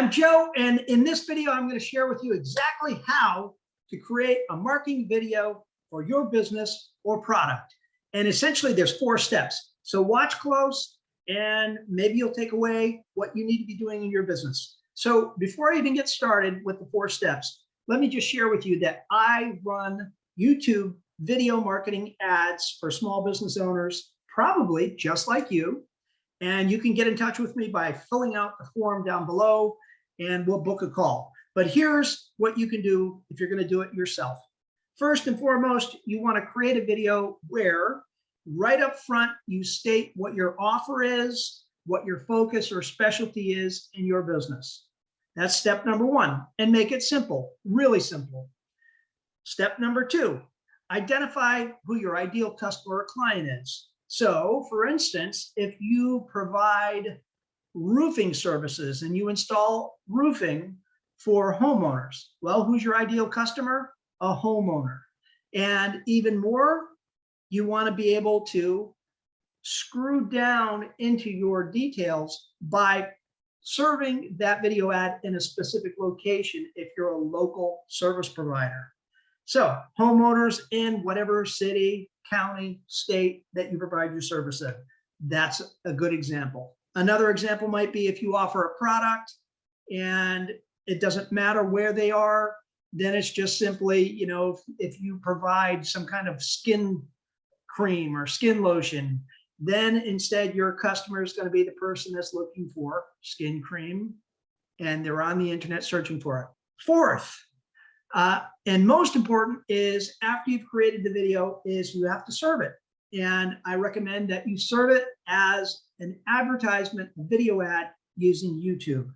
I'm Joe, and in this video, I'm going to share with you exactly how to create a marketing video for your business or product. And essentially, there's 4 steps. So watch close, and maybe you'll take away what you need to be doing in your business. So before I even get started with the 4 steps, let me just share with you that I run YouTube video marketing ads for small business owners, probably just like you. And you can get in touch with me by filling out the form down below and we'll book a call. But here's what you can do if you're going to do it yourself. First and foremost, you want to create a video where right up front you state what your offer is, what your focus or specialty is in your business. That's step number 1, and make it simple, really simple. Step number 2, identify who your ideal customer or client is. So for instance, if you provide roofing services and you install roofing for homeowners, well, who's your ideal customer? A homeowner. And even more, you want to be able to screw down into your details by serving that video ad in a specific location if you're a local service provider. So homeowners in whatever city, county, state that you provide your service in. That's a good example. Another example might be if you offer a product and it doesn't matter where they are, then it's just simply, if you provide some kind of skin cream or skin lotion, then instead your customer is going to be the person that's looking for skin cream and they're on the internet searching for it. Fourth, and most important is after you've created the video is you have to serve it. And I recommend that you serve it as an advertisement video ad using YouTube.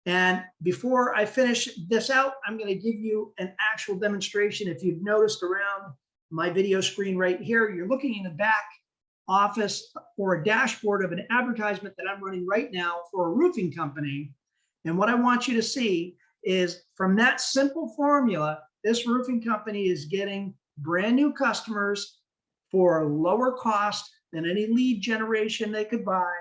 And before I finish this out, I'm going to give you an actual demonstration. If you've noticed around my video screen right here, you're looking in the back office or a dashboard of an advertisement that I'm running right now for a roofing company. And what I want you to see is from that simple formula, this roofing company is getting brand new customers for lower cost than any lead generation they could buy.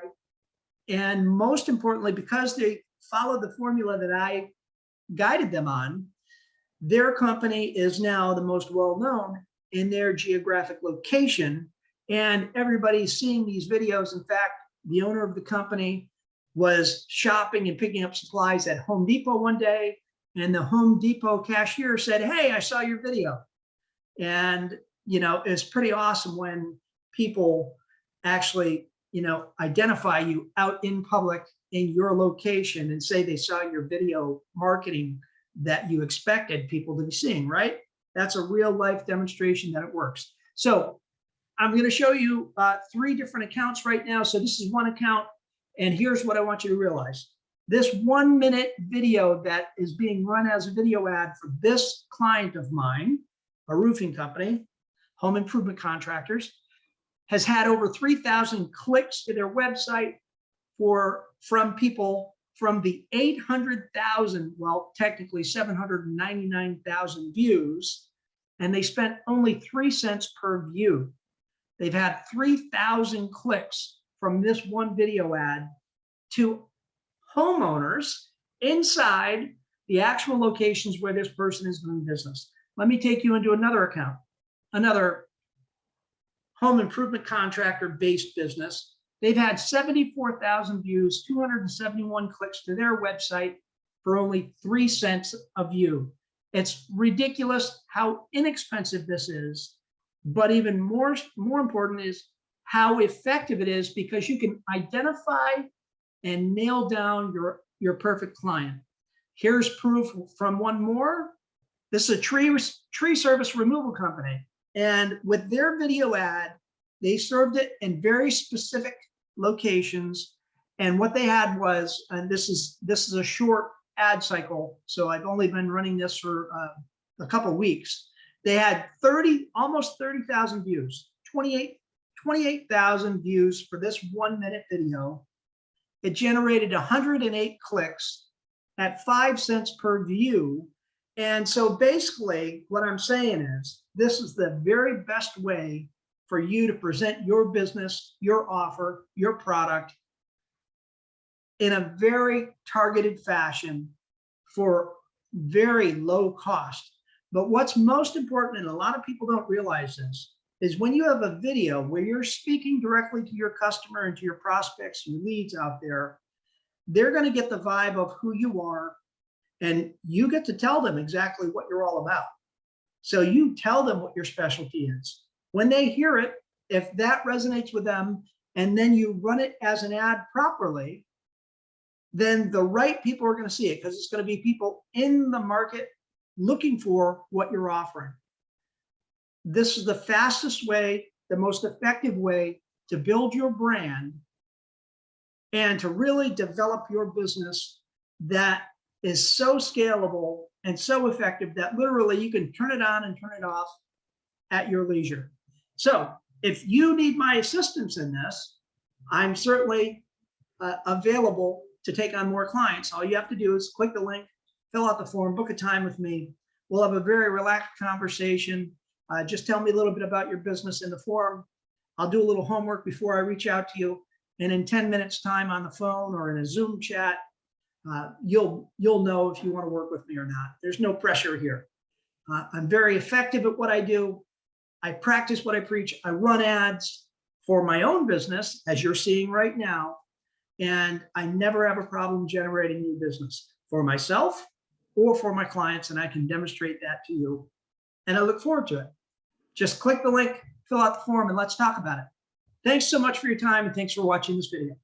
And most importantly, because they followed the formula that I guided them on, their company is now the most well-known in their geographic location. And everybody's seeing these videos. In fact, the owner of the company was shopping and picking up supplies at Home Depot one day, and the Home Depot cashier said, "Hey, I saw your video." And, it's pretty awesome when people actually, identify you out in public in your location and say they saw your video marketing that you expected people to be seeing, right? That's a real life demonstration that it works. So I'm going to show you 3 different accounts right now. So this is one account. And here's what I want you to realize. This 1-minute video that is being run as a video ad for this client of mine, a roofing company, home improvement contractors, has had over 3,000 clicks to their website from people from the 800,000, well, technically 799,000 views, and they spent only 3 cents per view. They've had 3,000 clicks from this one video ad to homeowners inside the actual locations where this person is doing business. Let me take you into another account, another home improvement contractor based business. They've had 74,000 views, 271 clicks to their website for only 3 cents a view. It's ridiculous how inexpensive this is, but even more important is how effective it is because you can identify and nail down your perfect client. Here's proof from one more. This is a tree service removal company. And with their video ad, they served it in very specific locations. And what they had was, and this is a short ad cycle, so I've only been running this for a couple of weeks. They had almost 30,000 views, 28,000 views for this 1-minute video. It generated 108 clicks at 5 cents per view. And so basically what I'm saying is this is the very best way for you to present your business, your offer, your product in a very targeted fashion for very low cost. But what's most important, and a lot of people don't realize this, is when you have a video where you're speaking directly to your customer and to your prospects, your leads out there, they're going to get the vibe of who you are, and you get to tell them exactly what you're all about. So you tell them what your specialty is. When they hear it, if that resonates with them, and then you run it as an ad properly, then the right people are going to see it, because it's going to be people in the market looking for what you're offering. This is the fastest way, the most effective way to build your brand and to really develop your business that is so scalable and so effective that literally you can turn it on and turn it off at your leisure. So if you need my assistance in this, I'm certainly available to take on more clients. All you have to do is click the link, fill out the form, book a time with me. We'll have a very relaxed conversation. Just tell me a little bit about your business in the form. I'll do a little homework before I reach out to you. And in 10 minutes time on the phone or in a Zoom chat, you'll know if you want to work with me or not. There's no pressure here. I'm very effective at what I do. I practice what I preach. I run ads for my own business, as you're seeing right now. And I never have a problem generating new business for myself or for my clients. And I can demonstrate that to you. And I look forward to it. Just click the link, fill out the form, and let's talk about it. Thanks so much for your time, and thanks for watching this video.